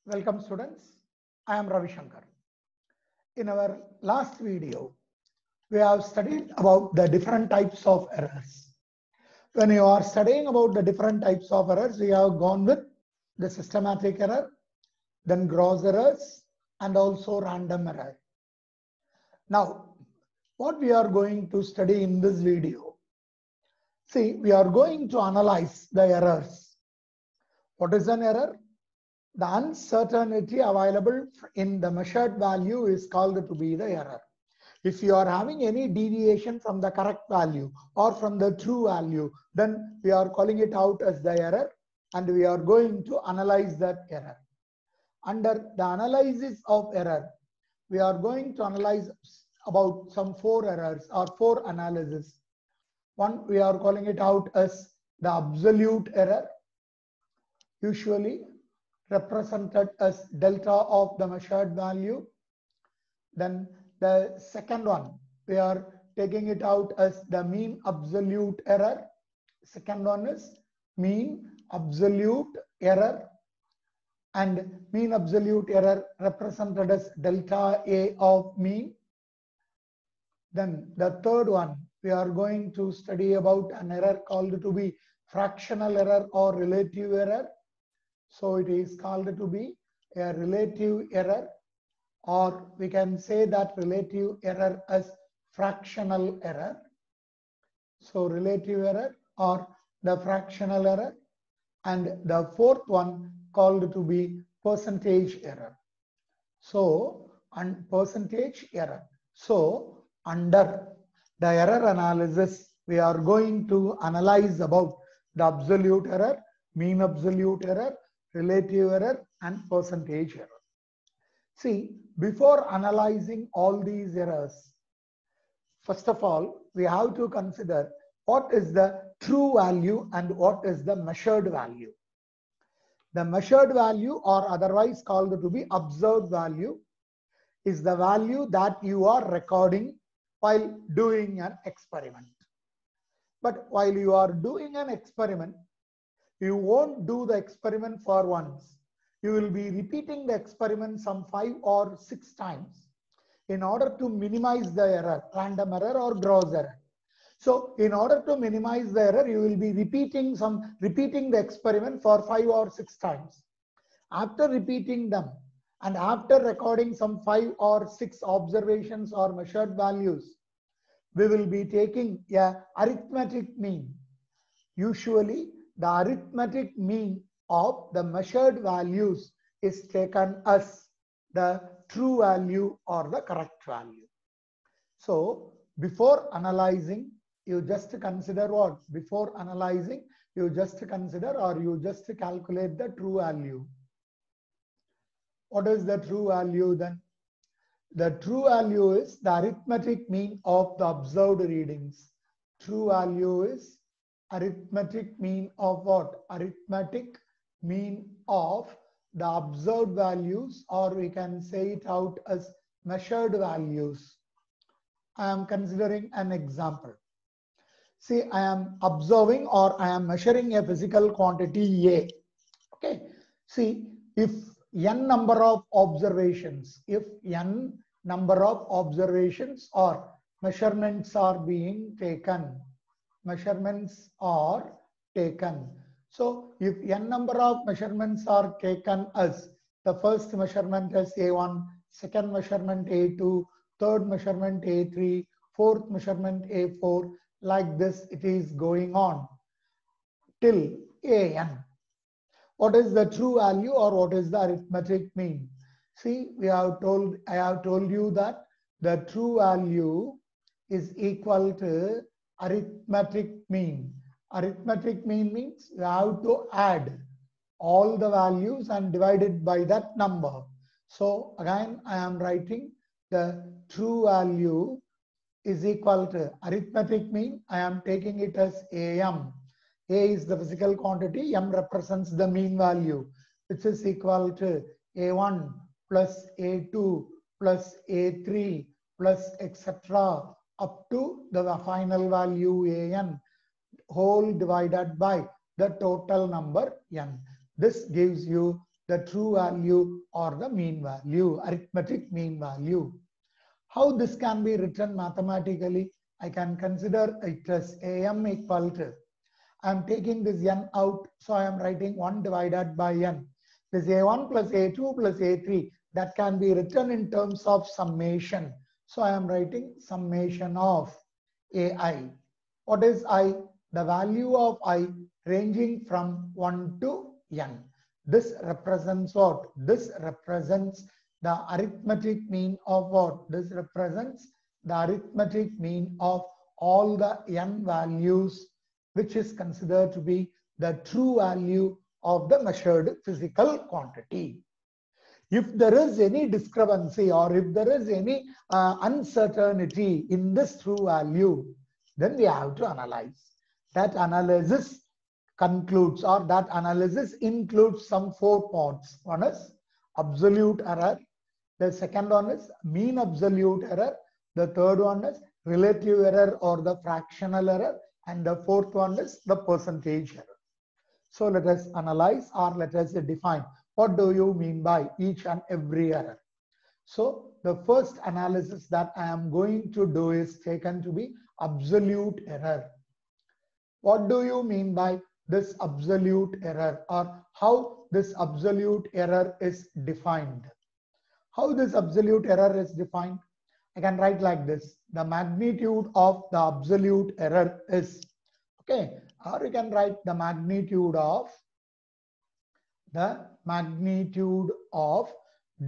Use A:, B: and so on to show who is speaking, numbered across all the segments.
A: Welcome students, I am Ravi Shankar. In our last video, we have studied about the different types of errors. When you are studying about the different types of errors, we have gone with the systematic error, then gross errors, and also random error. Now, what we are going to study in this video, see, we are going to analyze the errors. What is an error? The uncertainty available in the measured value is called to be the error. If you are having any deviation from the correct value or from the true value, then we are calling it out as the error, and we are going to analyze that error. Under the analysis of error, we are going to analyze about some 4 errors or 4 analysis. One, we are calling it out as the absolute error, usually represented as delta of the measured value. Then the second one, we are taking it out as the mean absolute error. Second one is mean absolute error, and mean absolute error represented as delta A of mean. Then the third one, we are going to study about an error called to be fractional error or relative error. So it is called to be a relative error, or we can say that relative error as fractional error. So relative error or the fractional error, and the fourth one called to be percentage error. So percentage error. So under the error analysis, we are going to analyze about the absolute error, mean absolute error, relative error, and percentage error. See, before analyzing all these errors, first of all, we have to consider what is the true value and what is the measured value. The measured value, or otherwise called to be observed value, is the value that you are recording while doing an experiment. But while you are doing an experiment, you won't do the experiment for once. You will be repeating the experiment some 5 or 6 times in order to minimize the error, random error or gross error. So in order to minimize the error, you will be repeating the experiment for 5 or 6 times. After repeating them and after recording some 5 or 6 observations or measured values, we will be taking a arithmetic mean. Usually, the arithmetic mean of the measured values is taken as the true value or the correct value. So, before analyzing, you just consider what? Before analyzing, you just consider or you just calculate the true value. What is the true value then? The true value is the arithmetic mean of the observed readings. True value is arithmetic mean of what? Arithmetic mean of the observed values, or we can say it out as measured values. I am considering an example. See, I am observing or I am measuring a physical quantity A. Okay. See, if n number of observations, or measurements are being taken, So if n number of measurements are taken as the first measurement as A1, second measurement A2, third measurement A3, fourth measurement A4, like this it is going on till AN. What is the true value or what is the arithmetic mean? See, I have told you that the true value is equal to arithmetic mean. Arithmetic mean means you have to add all the values and divide it by that number. So again, I am writing the true value is equal to arithmetic mean. I am taking it as AM. A is the physical quantity, M represents the mean value, which is equal to A1 plus A2 plus A3 plus etc. up to the final value AN, whole divided by the total number N. This gives you the true value or the mean value, arithmetic mean value. How this can be written mathematically? I can consider it as am equal to, I am taking this n out, so I am writing 1 divided by n. This a1 plus a2 plus a3, that can be written in terms of summation. So I am writing summation of ai. What is I? The value of I ranging from 1 to n. This represents what? This represents the arithmetic mean of what? This represents the arithmetic mean of all the n values, which is considered to be the true value of the measured physical quantity. If there is any discrepancy or if there is any uncertainty in this true value, then we have to analyze. That analysis concludes, or that analysis includes some 4 parts. One is absolute error. The second one is mean absolute error. The third one is relative error or the fractional error. And the fourth one is the percentage error. So let us analyze, or let us define what do you mean by each and every error. So the first analysis that I am going to do is taken to be absolute error. What do you mean by this absolute error, or how this absolute error is defined? How this absolute error is defined? I can write like this. The magnitude of the absolute error is, okay, or you can write the magnitude of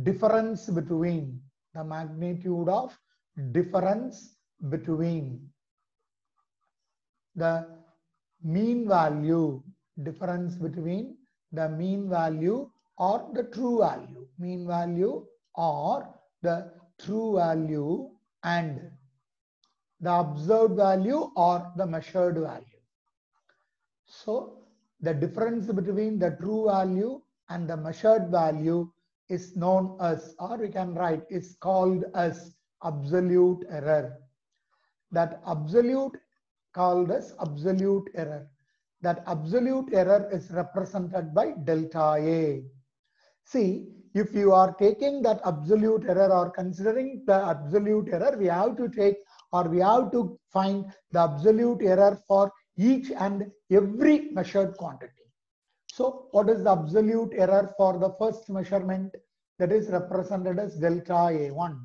A: difference between the magnitude of difference between the mean value, difference between the mean value or the true value, mean value or the true value and the observed value or the measured value. So the difference between the true value and the measured value is known as, or we can write, is called as absolute error. That absolute called as absolute error. That absolute error is represented by delta A. See, if you are taking that absolute error or considering the absolute error, we have to take, or we have to find the absolute error for each and every measured quantity. So what is the absolute error for the first measurement? That is represented as delta A1,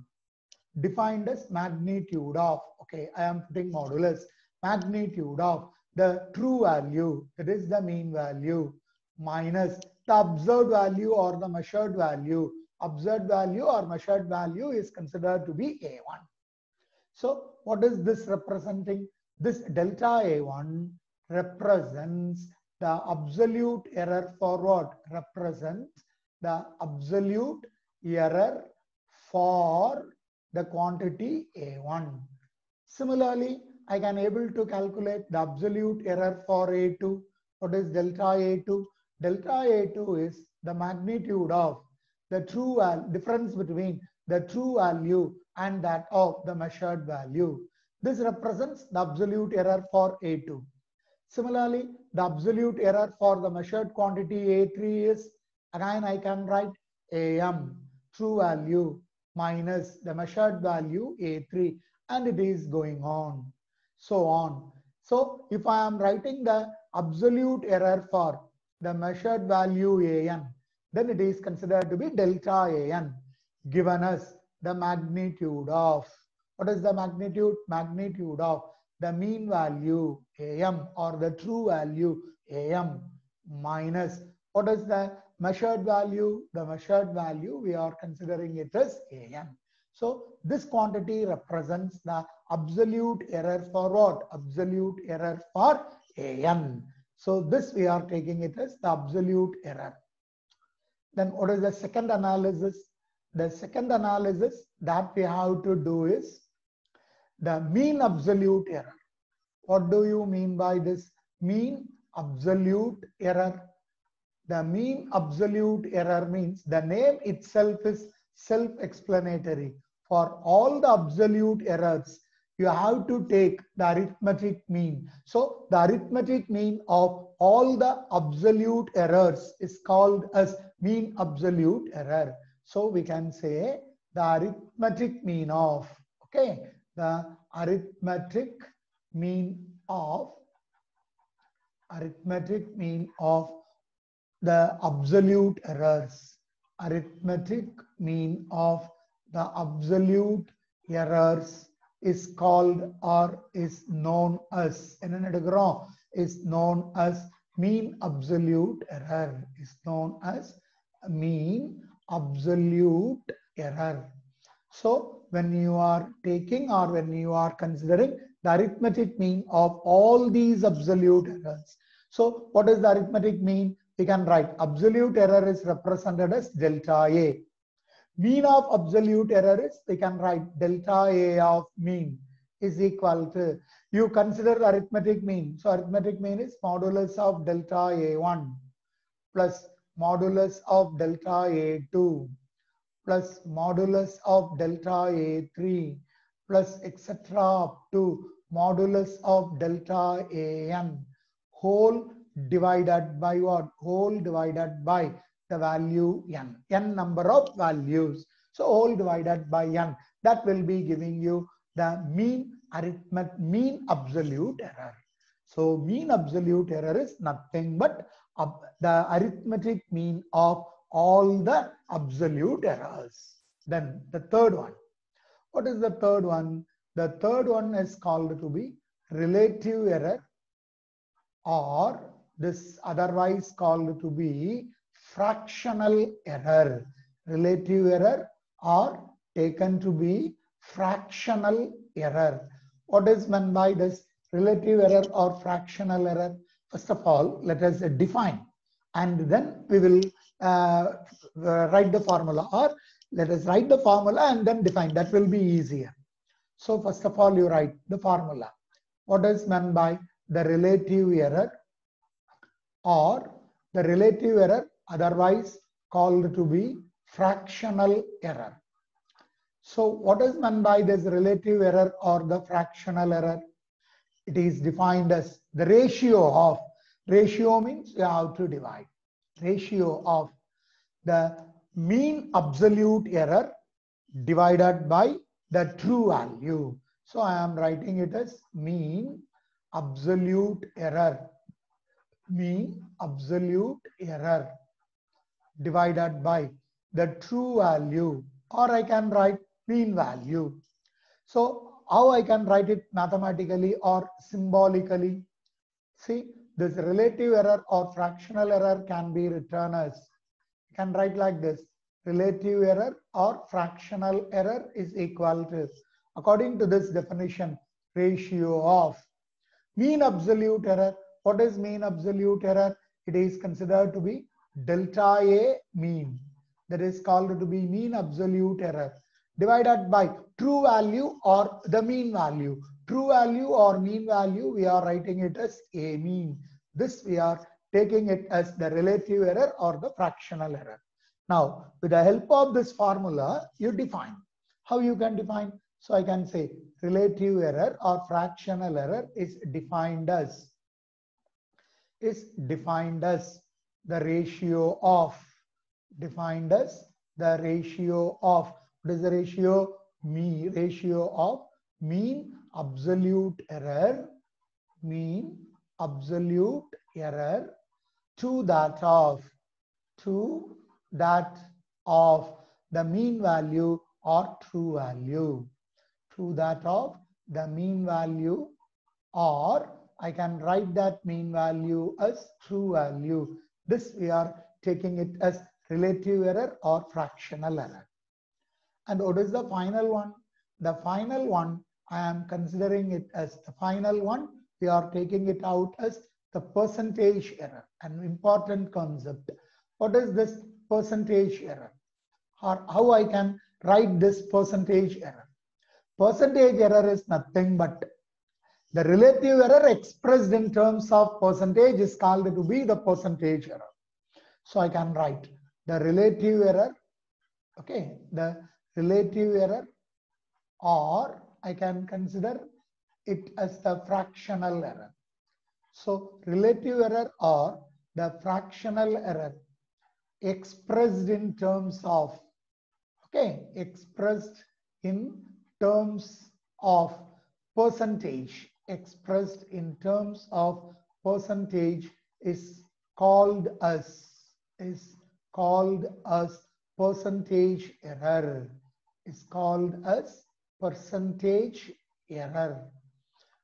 A: defined as magnitude of, okay, I am putting modulus, magnitude of the true value, that is the mean value, minus the observed value or the measured value. Observed value or measured value is considered to be A1. So what is this representing? This delta A1 represents the absolute error for what? Represents the absolute error for the quantity A1. Similarly, I can able to calculate the absolute error for A2. What is delta A2? Delta A2 is the magnitude of the true difference between the true value and that of the measured value. This represents the absolute error for A2. Similarly, the absolute error for the measured quantity A3 is, again I can write AM, true value, minus the measured value A3, and it is going on, so on. So if I am writing the absolute error for the measured value AN, then it is considered to be delta AN, given us the magnitude of, what is the magnitude? Magnitude of the mean value AM or the true value AM minus, what is the measured value? The measured value, we are considering it as AN. So this quantity represents the absolute error for what? Absolute error for AN. So this we are taking it as the absolute error. Then what is the second analysis? The second analysis that we have to do is the mean absolute error. What do you mean by this? Mean absolute error. The mean absolute error means the name itself is self-explanatory. For all the absolute errors, you have to take the arithmetic mean. So the arithmetic mean of all the absolute errors is called as mean absolute error. So we can say the arithmetic mean of, okay, the arithmetic mean of the absolute errors. Arithmetic mean of the absolute errors is called or is known as mean absolute error, is known as mean absolute error. So when you are taking or when you are considering the arithmetic mean of all these absolute errors. So what is the arithmetic mean? We can write absolute error is represented as delta A. Mean of absolute error is, we can write delta A of mean is equal to, you consider the arithmetic mean. So arithmetic mean is modulus of delta A1 plus modulus of delta A2 plus modulus of delta A3 plus etc. up to modulus of delta AN whole divided by what? Whole divided by the value n number of values. So whole divided by n, that will be giving you the mean absolute error. So mean absolute error is nothing but the arithmetic mean of all the absolute errors. Then the third one. What is the third one? The third one is called to be relative error, or this otherwise called to be fractional error. Relative error or taken to be fractional error. What is meant by this relative error or fractional error? First of all, let us define, and then we will write the formula, or let us write the formula and then define. That will be easier. So first of all, you write the formula. What is meant by the relative error, or the relative error otherwise called to be fractional error? So what is meant by this relative error or the fractional error? It is defined as the ratio of, ratio means you have to divide, ratio of the mean absolute error divided by the true value. So I am writing it as mean absolute error, mean absolute error divided by the true value, or I can write mean value. So how I can write it mathematically or symbolically? See, this relative error or fractional error can be written as, you can write like this: relative error or fractional error is equal to, according to this definition, ratio of mean absolute error. What is mean absolute error? It is considered to be delta A mean, that is called to be mean absolute error, divided by true value or the mean value. True value or mean value, we are writing it as A mean. This we are taking it as the relative error or the fractional error. Now, with the help of this formula, you define. How you can define? So I can say relative error or fractional error is defined as the ratio of, what is the ratio? Ratio of mean absolute error to that of the mean value or true value, to that of the mean value, or I can write that mean value as true value. This we are taking it as relative error or fractional error. And what is the final one? The final one, I am considering it as the final one. We are taking it out as the percentage error, an important concept. What is this percentage error? Or how I can write this percentage error? Percentage error is nothing but the relative error expressed in terms of percentage is called to be the percentage error. So I can write the relative error, okay, the relative error, or I can consider it as the fractional error. So relative error or the fractional error expressed in terms of, okay, expressed in terms of percentage, expressed in terms of percentage is called as percentage error, is called as percentage error.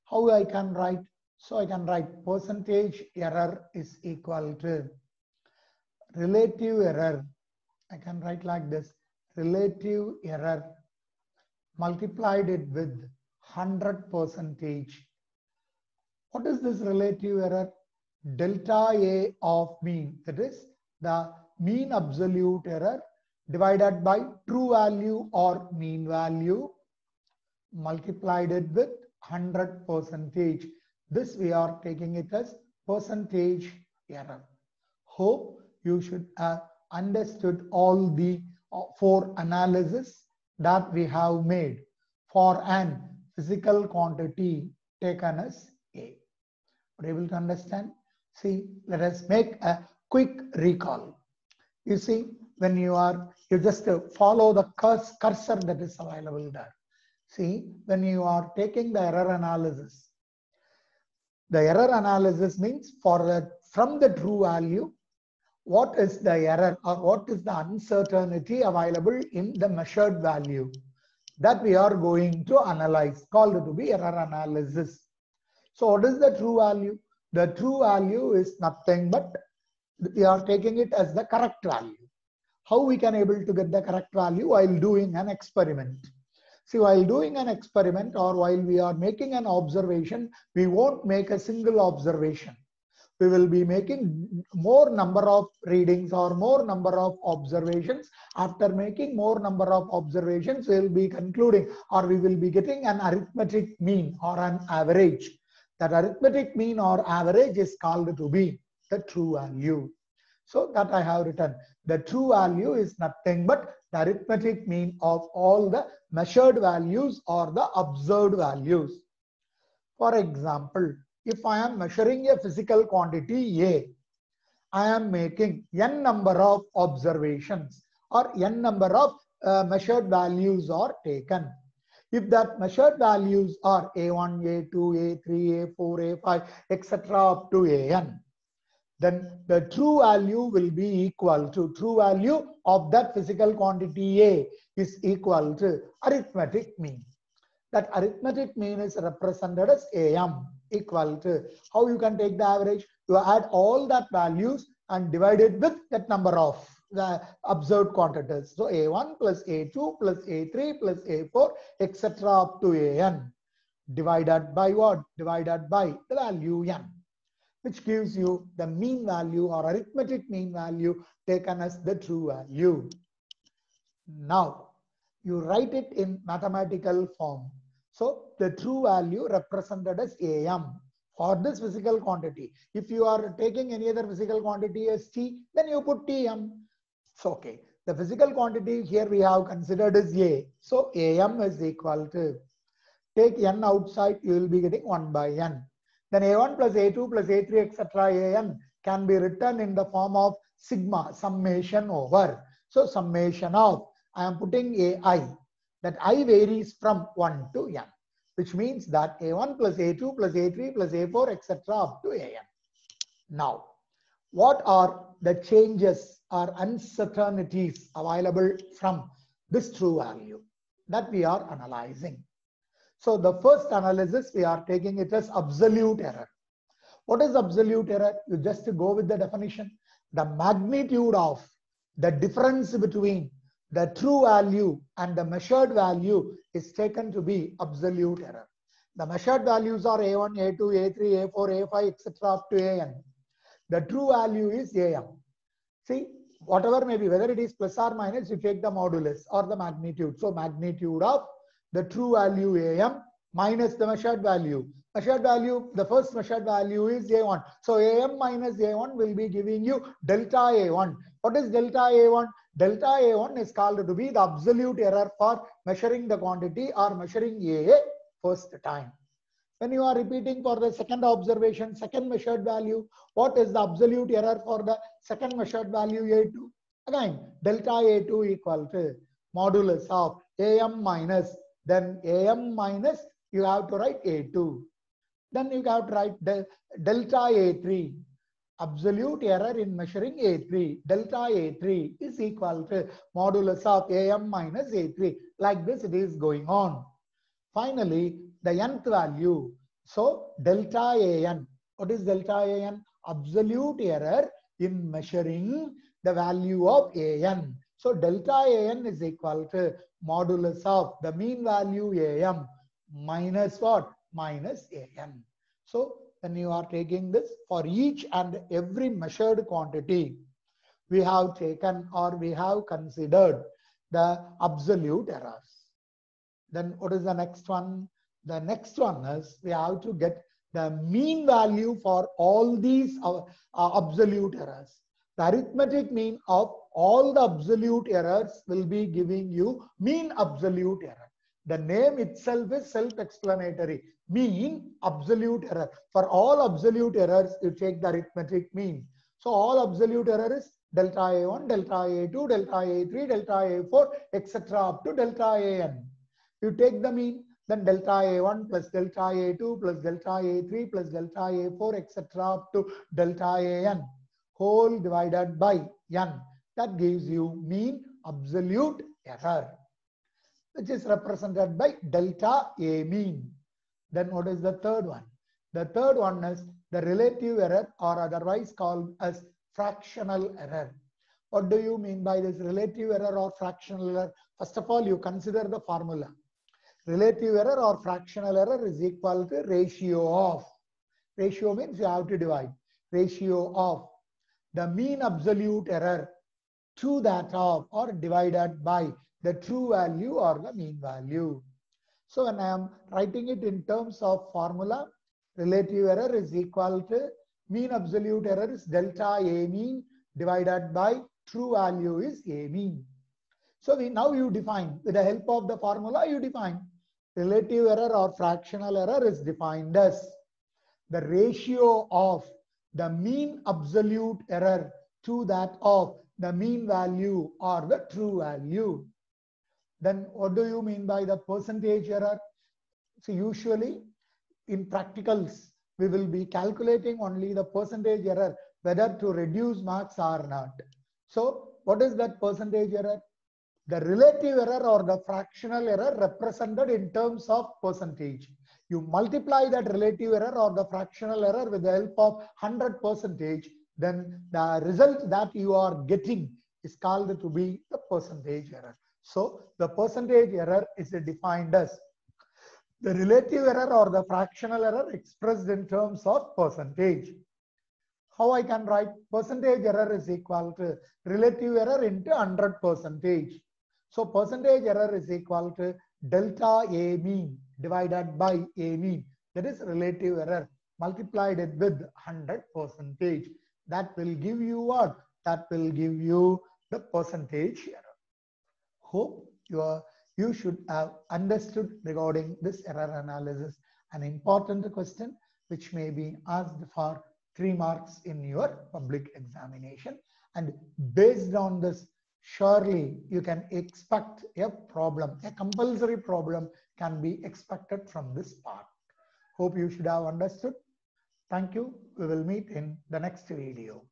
A: How I can write? So I can write percentage error is equal to relative error. I can write like this: relative error multiplied it with 100%. What is this relative error? Delta A of mean, that is the mean absolute error divided by true value or mean value multiplied it with 100%. This we are taking it as percentage error. Hope you should have understood all the 4 analysis that we have made for an physical quantity taken as A. Are you able to understand? See, let us make a quick recall. You see, when you just follow the cursor that is available there. See, when you are taking the error analysis means from the true value, what is the error or what is the uncertainty available in the measured value that we are going to analyze, called to be error analysis. So what is the true value? The true value is nothing but we are taking it as the correct value. How we can able to get the correct value? While doing an experiment. See, while doing an experiment or while we are making an observation, we won't make a single observation. We will be making more number of readings or more number of observations. After making more number of observations, we will be concluding or we will be getting an arithmetic mean or an average. That arithmetic mean or average is called to be the true value. So that I have written. The true value is nothing but the arithmetic mean of all the measured values or the observed values. For example, if I am measuring a physical quantity A, I am making n number of observations or n number of measured values are taken. If that measured values are A1, A2, A3, A4, A5, etc. up to AN, then the true value will be equal to true value of that physical quantity A is equal to arithmetic mean. That arithmetic mean is represented as AM equal to, how you can take the average? You add all that values and divide it with that number of the observed quantities. So A1 plus A2 plus A3 plus A4 etc. up to AN divided by what? Divided by the value N, which gives you the mean value or arithmetic mean value taken as the true value. Now, you write it in mathematical form. So, the true value represented as AM for this physical quantity. If you are taking any other physical quantity as T, then you put TM. So, okay, the physical quantity here we have considered as A. So, AM is equal to, take N outside, you will be getting 1 by N. Then A1 plus A2 plus A3 etc. AN can be written in the form of sigma, summation over. So summation of, I am putting AI, that I varies from 1 to N, which means that A1 plus A2 plus A3 plus A4 etc. up to AN. Now, what are the changes or uncertainties available from this true value that we are analyzing? So the first analysis, we are taking it as absolute error. What is absolute error? You just go with the definition. The magnitude of the difference between the true value and the measured value is taken to be absolute error. The measured values are A1, A2, A3, A4, A5, etc. up to AN. The true value is AM. See, whatever may be, whether it is plus or minus, you take the modulus or the magnitude. So magnitude of the true value AM minus the measured value. Measured value, the first measured value is A1. So AM minus A1 will be giving you delta A1. What is delta A1? Delta A1 is called to be the absolute error for measuring the quantity or measuring A first time. When you are repeating for the second observation, second measured value, what is the absolute error for the second measured value A2? Again, delta A2 equal to modulus of AM minus, then AM minus, you have to write A2. Then you have to write delta A3. Absolute error in measuring A3. Delta A3 is equal to modulus of AM minus A3. Like this it is going on. Finally, the nth value. So delta AN. What is delta AN? Absolute error in measuring the value of AN. So delta AN is equal to modulus of the mean value AM minus what? Minus AN. So when you are taking this for each and every measured quantity, we have taken or we have considered the absolute errors. Then what is the next one? The next one is we have to get the mean value for all these absolute errors. The arithmetic mean of all the absolute errors will be giving you mean absolute error. The name itself is self-explanatory. Mean absolute error. For all absolute errors, you take the arithmetic mean. So all absolute error is delta A1, delta A2, delta A3, delta A4, etc. up to delta AN. You take the mean, then delta A1 plus delta A2 plus delta A3 plus delta A4, etc. up to delta AN, whole divided by n. That gives you mean absolute error, which is represented by delta A mean. Then what is the third one? The third one is the relative error, or otherwise called as fractional error. What do you mean by this relative error or fractional error? First of all, you consider the formula. Relative error or fractional error is equal to ratio of. Ratio means you have to divide. Ratio of the mean absolute error to that of, or divided by the true value or the mean value. So when I am writing it in terms of formula, relative error is equal to mean absolute error is delta A mean divided by true value is A mean. So now you define, with the help of the formula, you define relative error or fractional error is defined as the ratio of the mean absolute error to that of the mean value or the true value. Then what do you mean by the percentage error? So usually in practicals, we will be calculating only the percentage error, whether to reduce marks or not. So what is that percentage error? The relative error or the fractional error represented in terms of percentage. You multiply that relative error or the fractional error with the help of 100%, then the result that you are getting is called to be the percentage error. So the percentage error is defined as the relative error or the fractional error expressed in terms of percentage. How I can write? Percentage error is equal to relative error into 100%. So percentage error is equal to delta A mean divided by A mean. That is relative error multiplied it with 100%. That will give you what? That will give you the percentage error. Hope you should have understood regarding this error analysis. An important question which may be asked for 3 marks in your public examination. And based on this, surely you can expect a problem, a compulsory problem can be expected from this part. Hope you should have understood. Thank you. We will meet in the next video.